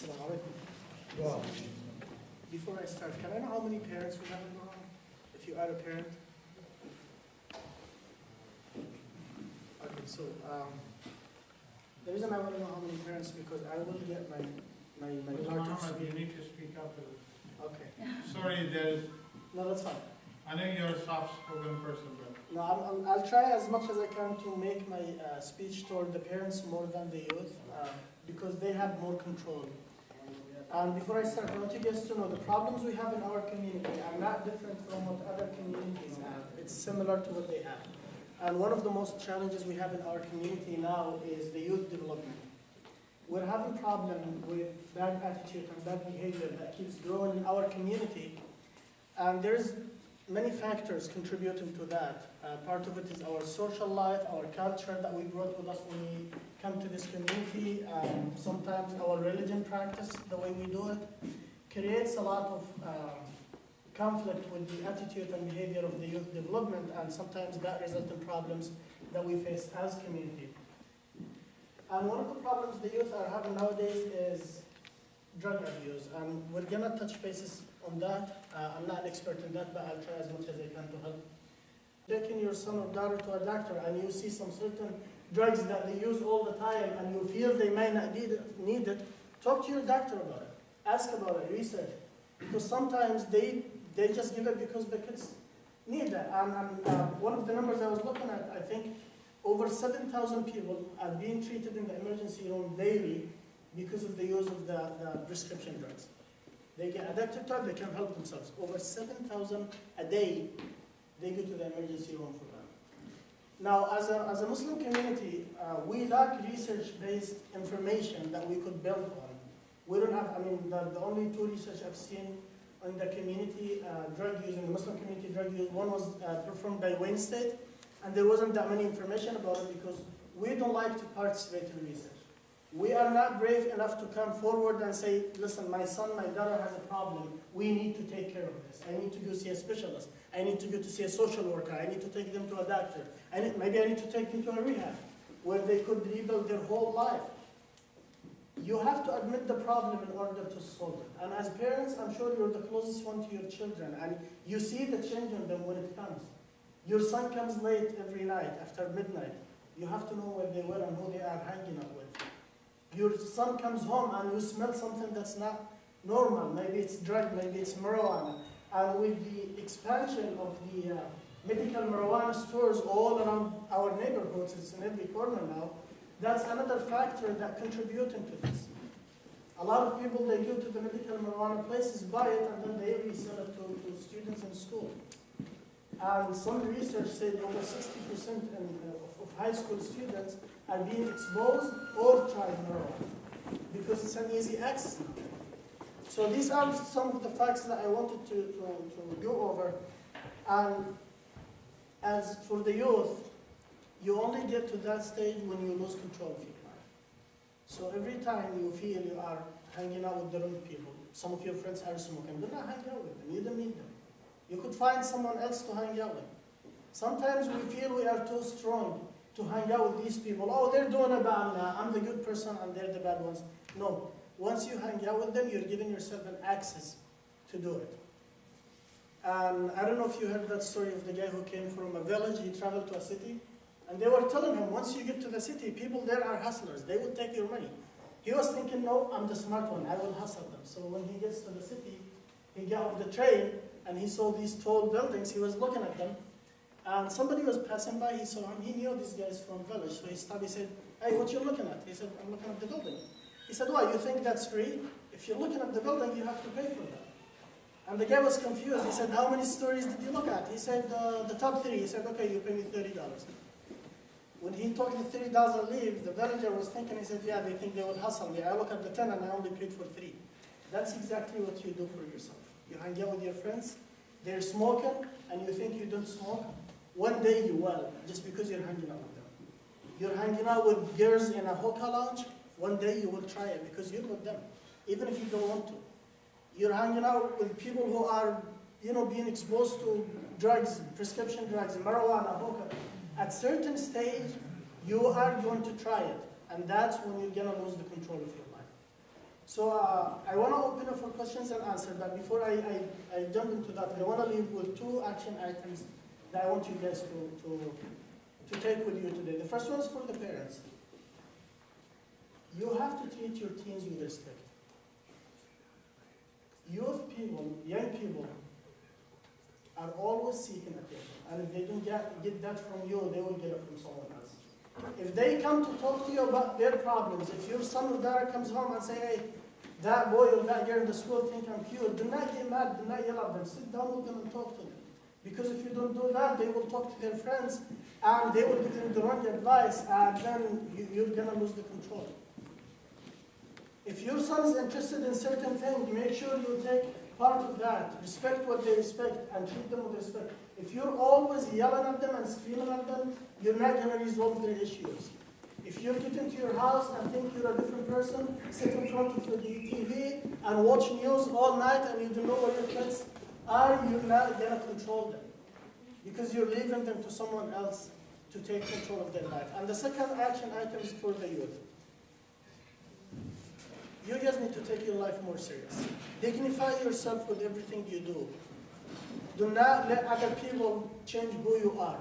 Assalamu alaikum. Before I start, can I know how many parents we have in the room? If you are a parent? Okay, so the reason I want to know how many parents because I will get my Mr. part of Mohammed, you need to speak up. Okay. Sorry, No, that's fine. I know you're a soft-spoken person, but No, I'll try as much as I can to make my speech toward the parents more than the youth because they have more control. And before I start, I want you guys to know the problems we have in our community are not different from what other communities have. It's similar to what they have. And one of the most challenges we have in our community now is the youth development. We're having problem with bad attitude and bad behavior that keeps growing in our community. And there's many factors contributing to that. Part of it is our social life, our culture that we brought with us when we come to this community. Sometimes our religion practice, the way we do it, creates a lot of conflict with the attitude and behavior of the youth development, and sometimes that results in problems that we face as community. And one of the problems the youth are having nowadays is drug abuse, and we're gonna touch bases on that. I'm not an expert in that, but I'll try as much as I can to help. Taking your son or daughter to a doctor and you see some certain drugs that they use all the time and you feel they may not need it, talk to your doctor about it. Ask about it, research. Because sometimes they just give it because the kids need that. And one of the numbers I was looking at, I think over 7,000 people are being treated in the emergency room daily because of the use of the prescription drugs. They get addicted to it, they can't help themselves. Over 7,000 a day, they go to the emergency room for that. Now, as a Muslim community, we lack research-based information that we could build on. We don't have, the only two research I've seen in the community, drug use, in the Muslim community drug use, one was performed by Wayne State, and there wasn't that many information about it because we don't like to participate in research. We are not brave enough to come forward and say, listen, my son, my daughter has a problem. We need to take care of this. I need to go see a specialist. I need to go to see a social worker. I need to take them to a doctor. Maybe I need to take them to a rehab where they could rebuild their whole life. You have to admit the problem in order to solve it. And as parents, I'm sure you're the closest one to your children, and you see the change in them when it comes. Your son comes late every night after midnight. You have to know where they were and who they are hanging out with. Your son comes home and you smell something that's not normal. Maybe it's drug, maybe it's marijuana. And with the expansion of the medical marijuana stores all around our neighborhoods, it's in every corner now, that's another factor that contributing to this. A lot of people, they go to the medical marijuana places, buy it, and then they resell it to students in school. And some research said over 60% of high school students are being exposed or tried marijuana because it's an easy access now. So these are some of the facts that I wanted to go over. And as for the youth, you only get to that stage when you lose control of your life. So every time you feel you are hanging out with the wrong people, some of your friends are smoking, do not hang out with them, you don't need them. You could find someone else to hang out with. Sometimes we feel we are too strong to hang out with these people. Oh, they're doing it bad now. I'm the good person and they're the bad ones. No. Once you hang out with them, you're giving yourself an access to do it. And I don't know if you heard that story of the guy who came from a village, he traveled to a city, and they were telling him, once you get to the city, people there are hustlers. They will take your money. He was thinking, no, I'm the smart one. I will hustle them. So when he gets to the city, he got off the train, and he saw these tall buildings. He was looking at them. And somebody was passing by, he saw him, he knew these guys from village, so he stopped, he said, hey, what you looking at? He said, I'm looking at the building. He said, why, you think that's free? If you're looking at the building, you have to pay for that. And the guy was confused, he said, how many stories did you look at? He said, the top 3. He said, okay, you pay me $30. When he took the $30 leave, the villager was thinking, he said, yeah, they think they will hustle me. I look at the 10 and I only paid for 3. That's exactly what you do for yourself. You hang out with your friends, they're smoking, and you think you don't smoke. One day you will, just because you're hanging out with them. You're hanging out with girls in a hookah lounge, one day you will try it because you're with them, even if you don't want to. You're hanging out with people who are, being exposed to drugs, prescription drugs, marijuana, hookah. At certain stage, you are going to try it, and that's when you're going to lose the control of your life. So I want to open up for questions and answers, but before I jump into that, I want to leave with 2 action items that I want you guys to take with you today. The first one is for the parents. You have to treat your teens with respect. Youth people, young people, are always seeking attention. And if they don't get that from you, they will get it from someone else. If they come to talk to you about their problems, if your son or daughter comes home and say, hey, that boy or that girl in the school think I'm cute, do not get mad, do not yell at them. Sit down with them and talk to them. Because if you don't do that, they will talk to their friends and they will give them the wrong advice, and then you're going to lose the control. If your son is interested in certain things, make sure you take part of that. Respect what they respect and treat them with respect. If you're always yelling at them and screaming at them, you're not going to resolve their issues. If you get into your house and think you're a different person, sit in front of the TV and watch news all night and you don't know where your kids are, you're not going to control them. Because you're leaving them to someone else to take control of their life. And the second action item is for the youth. You guys need to take your life more serious. Dignify yourself with everything you do. Do not let other people change who you are.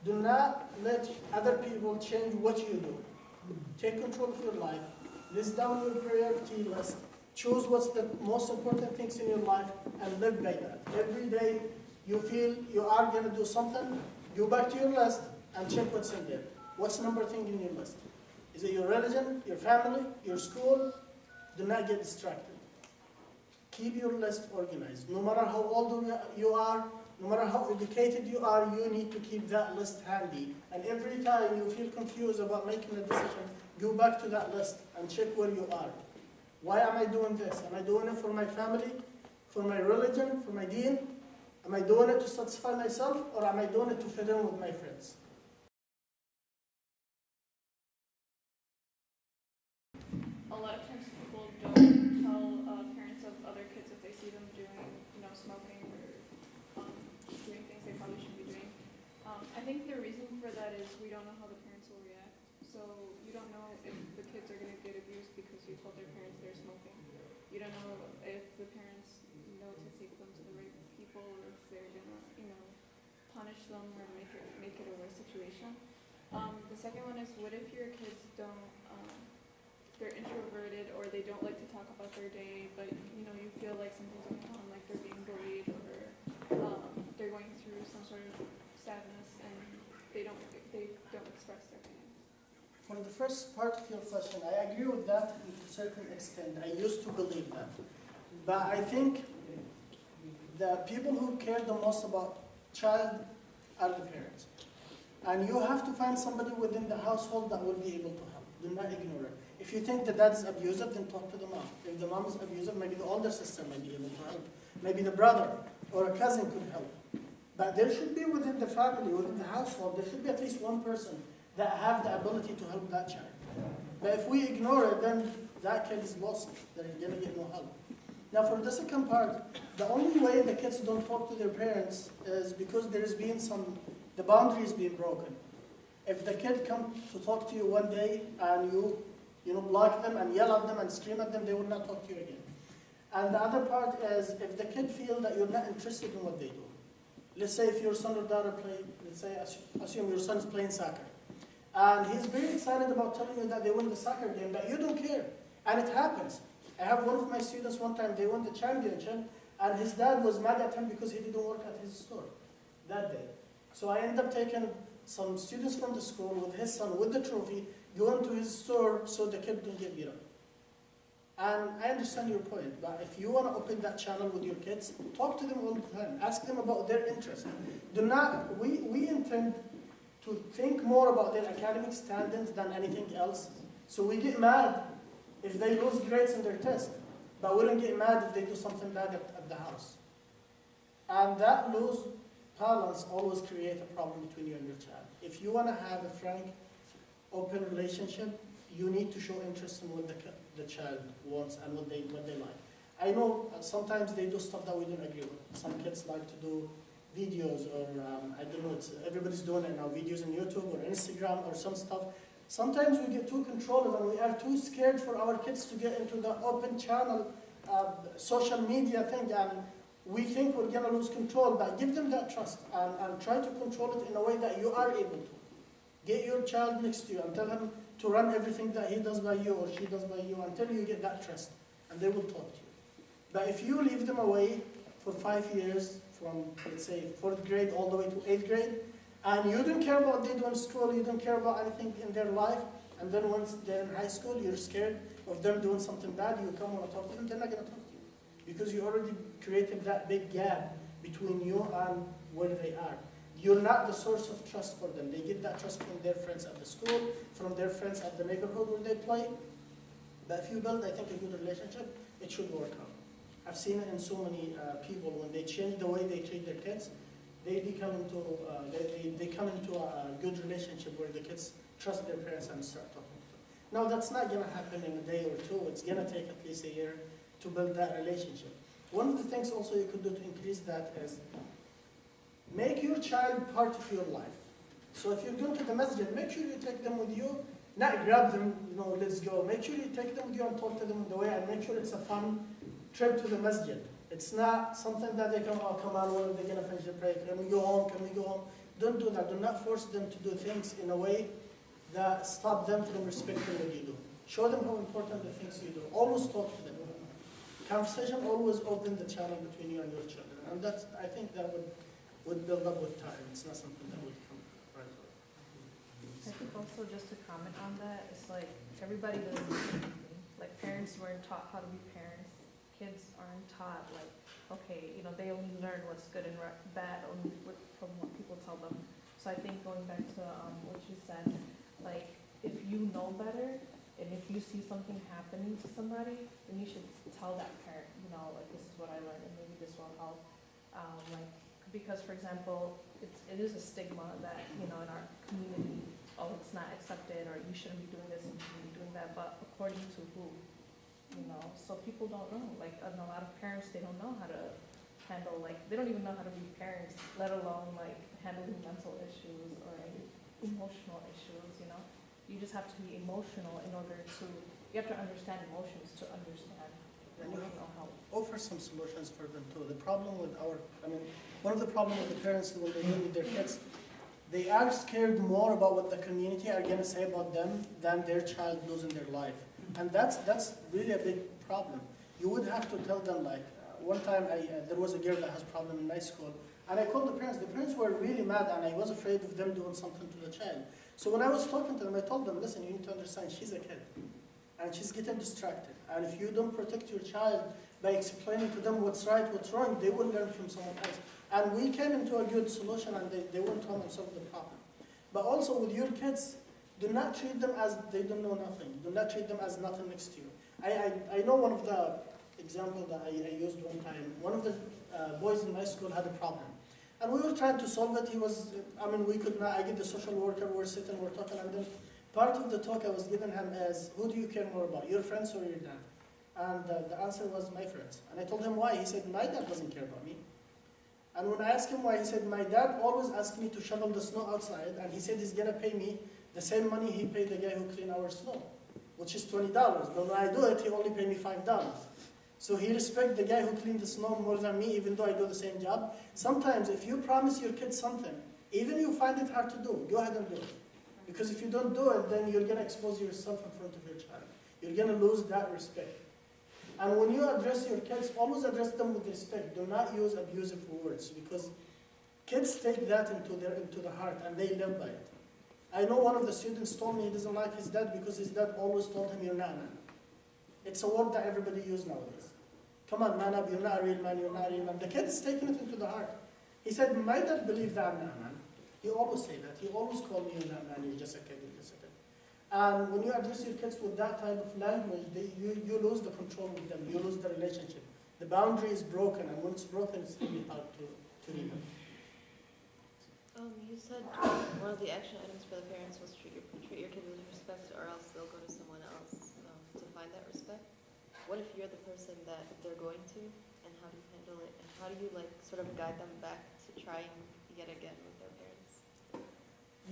Do not let other people change what you do. Take control of your life. List down your priority list. Choose what's the most important things in your life and live by that. Every day you feel you are going to do something, go back to your list and check what's in there. What's the number thing in your list? Is it your religion, your family, your school? Do not get distracted. Keep your list organized. No matter how old you are, no matter how educated you are, you need to keep that list handy. And every time you feel confused about making a decision, go back to that list and check where you are. Why am I doing this? Am I doing it for my family, for my religion, for my deen? Am I doing it to satisfy myself, or am I doing it to fit in with my friends? A lot of times people don't tell parents of other kids if they see them doing, smoking or doing things they probably shouldn't be doing. I think the reason for that is we don't know how the parents will react. So you don't know if the kids are going to get abused because you told their parents they're smoking. You don't know if the parents know to take them to the right people, or if they're going to, punish them or make it a worse situation. The second one is, what if your kids don't, they're introverted or they don't like to talk about their day, but you feel like something's going on, like they're being bullied or they're going through some sort of sadness and they don't express their feelings. For the first part of your question, I agree with that to a certain extent. I used to believe that. But I think the people who care the most about child are the parents. And you have to find somebody within the household that will be able to help. Do not ignore it. If you think the dad is abusive, then talk to the mom. If the mom is abusive, maybe the older sister might be able to help. Maybe the brother or a cousin could help. But there should be within the family, within the household, there should be at least one person that have the ability to help that child. But if we ignore it, then that kid is lost. They're going to get no help. Now for the second part, the only way the kids don't talk to their parents is because there has been the boundaries being broken. If the kid comes to talk to you one day and you block them and yell at them and scream at them, they will not talk to you again. And the other part is if the kid feels that you're not interested in what they do. Let's say if your son or daughter assume your son is playing soccer. And he's very excited about telling you that they won the soccer game, but you don't care. And it happens. I have one of my students one time, they won the championship, and his dad was mad at him because he didn't work at his store that day. So I ended up taking some students from the school with his son, with the trophy, going to his store so the kid don't get beat up. And I understand your point, but if you want to open that channel with your kids, talk to them all the time. Ask them about their interest. We intend to think more about their academic standards than anything else. So we get mad if they lose grades in their test, but we don't get mad if they do something bad at the house. And that lose balance always creates a problem between you and your child. If you want to have a frank, open relationship, you need to show interest in what the child wants and what they like. I know sometimes they do stuff that we don't agree with. Some kids like to do videos or, I don't know, everybody's doing it now, videos on YouTube or Instagram or some stuff. Sometimes we get too controlled and we are too scared for our kids to get into the open channel social media thing, and we think we're going to lose control, but give them that trust and try to control it in a way that you are able to. Get your child next to you and tell him to run everything that he does by you or she does by you until you get that trust, and they will talk to you. But if you leave them away for 5 years, from, let's say, 4th grade all the way to 8th grade, and you don't care about what they do in school, you don't care about anything in their life, and then once they're in high school, you're scared of them doing something bad, you come want to talk to them, they're not going to talk to you. Because you already created that big gap between you and where they are. You're not the source of trust for them. They get that trust from their friends at the school, from their friends at the neighborhood where they play. But if you build, I think, a good relationship, it should work out. I've seen it in so many people. When they change the way they treat their kids, they become into they come into a good relationship where the kids trust their parents and start talking to them. Now that's not going to happen in a day or two. It's going to take at least a year to build that relationship. One of the things also you could do to increase that is make your child part of your life. So if you're going to the masjid, make sure you take them with you, not grab them, let's go. Make sure you take them with you and talk to them on the way, and make sure it's a fun trip to the masjid. It's not something that they come on, when are they going to finish the prayer? Can we go home? Can we go home? Don't do that. Do not force them to do things in a way that stop them from respecting what you do. Show them how important the things you do. Always talk to them. Conversation always open the channel between you and your children. And that's, I think that would build up with time. It's not something that would come right away. I think also just to comment on that, it's like everybody doesn't do anything. Like parents weren't taught how to be parents. Kids aren't taught like, okay, they only learn what's good and bad only from what people tell them. So I think going back to what you said, like if you know better and if you see something happening to somebody, then you should tell that parent, like this is what I learned and maybe this will help. Because for example, it is a stigma that, in our community, it's not accepted or you shouldn't be doing this and you shouldn't be doing that, but according to who? So people don't know, and a lot of parents, they don't know how to handle, they don't even know how to be parents, let alone handling mental issues or emotional issues, You just have to be emotional you have to understand emotions to understand emotional health. Offer some solutions for them too. The problem with one of the problems with the parents when they deal with their kids, they are scared more about what the community are going to say about them than their child losing their life. And that's really a big problem. You would have to tell them, one time there was a girl that has a problem in my school, and I called the parents. The parents were really mad, and I was afraid of them doing something to the child. So when I was talking to them, I told them, listen, you need to understand, she's a kid, and she's getting distracted. And if you don't protect your child by explaining to them what's right, what's wrong, they will learn from someone else. And we came into a good solution, and they went home and solved the problem. But also with your kids, do not treat them as they don't know nothing. Do not treat them as nothing next to you. I know one of the examples that I used one time. One of the boys in my school had a problem. And we were trying to solve it. We could not. I get the social worker, we're sitting, we're talking, and then part of the talk I was giving him is, who do you care more about, your friends or your dad? And the answer was my friends. And I told him why. He said, my dad doesn't care about me. And when I asked him why, he said, my dad always asked me to shovel the snow outside, and he said he's going to pay me the same money he paid the guy who cleaned our snow, which is $20. But when I do it, he only paid me $5. So he respects the guy who cleaned the snow more than me, even though I do the same job. Sometimes if you promise your kids something, even you find it hard to do, go ahead and do it. Because if you don't do it, then you're going to expose yourself in front of your child. You're going to lose that respect. And when you address your kids, always address them with respect. Do not use abusive words, because kids take that into the heart and they live by it. I know one of the students told me he doesn't like his dad because his dad always told him, you're not a man. It's a word that everybody uses nowadays. Come on, man up, you're not a real man, you're not a real man. The kid is taking it into the heart. He said, my dad believes that I'm not a man. He always say that. He always called me, you're not a man, you're just a kid, you're just a kid. And when you address your kids with that type of language, you lose the control with them, you lose the relationship. The boundary is broken, and when it's broken, it's really hard to rebuild. You said one of the action items for the parents was treat your kid with respect, or else they'll go to someone else to find that respect. What if you're the person that they're going to, and how do you handle it, and how do you sort of guide them back to trying yet again with their parents?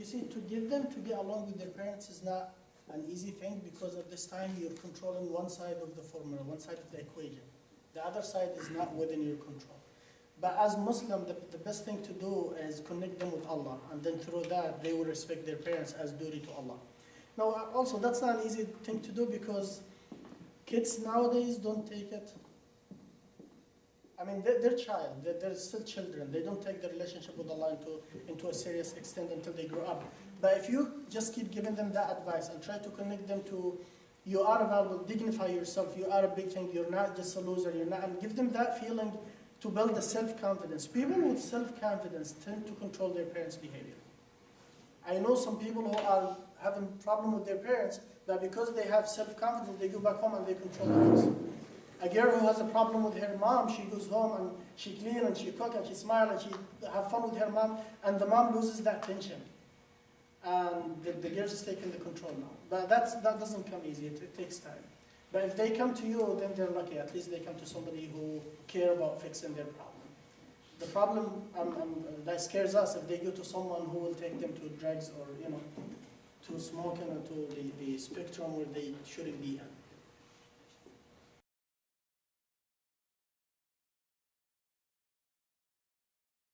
You see, to get them to get along with their parents is not an easy thing because at this time you're controlling one side of the formula, one side of the equation. The other side is not within your control. But as Muslim, the best thing to do is connect them with Allah, and then through that they will respect their parents as duty to Allah. Now, also that's not an easy thing to do because kids nowadays don't take it. I mean, they're child, they're still children. They don't take the relationship with Allah into a serious extent until they grow up. But if you just keep giving them that advice and try to connect them to, you are valuable, dignify yourself, you are a big thing, you're not just a loser, you're not, and give them that feeling to build the self-confidence. People with self-confidence tend to control their parents' behavior. I know some people who are having problem with their parents, but because they have self-confidence, they go back home and they control things. A girl who has a problem with her mom, she goes home and she clean and she cook and she smile and she have fun with her mom, and the mom loses that tension. And the girl is taking the control now. But that doesn't come easy, it takes time. But if they come to you, then they're lucky. At least they come to somebody who care about fixing their problem. The problem that scares us if they go to someone who will take them to drugs or to smoking or to the spectrum where they shouldn't be at.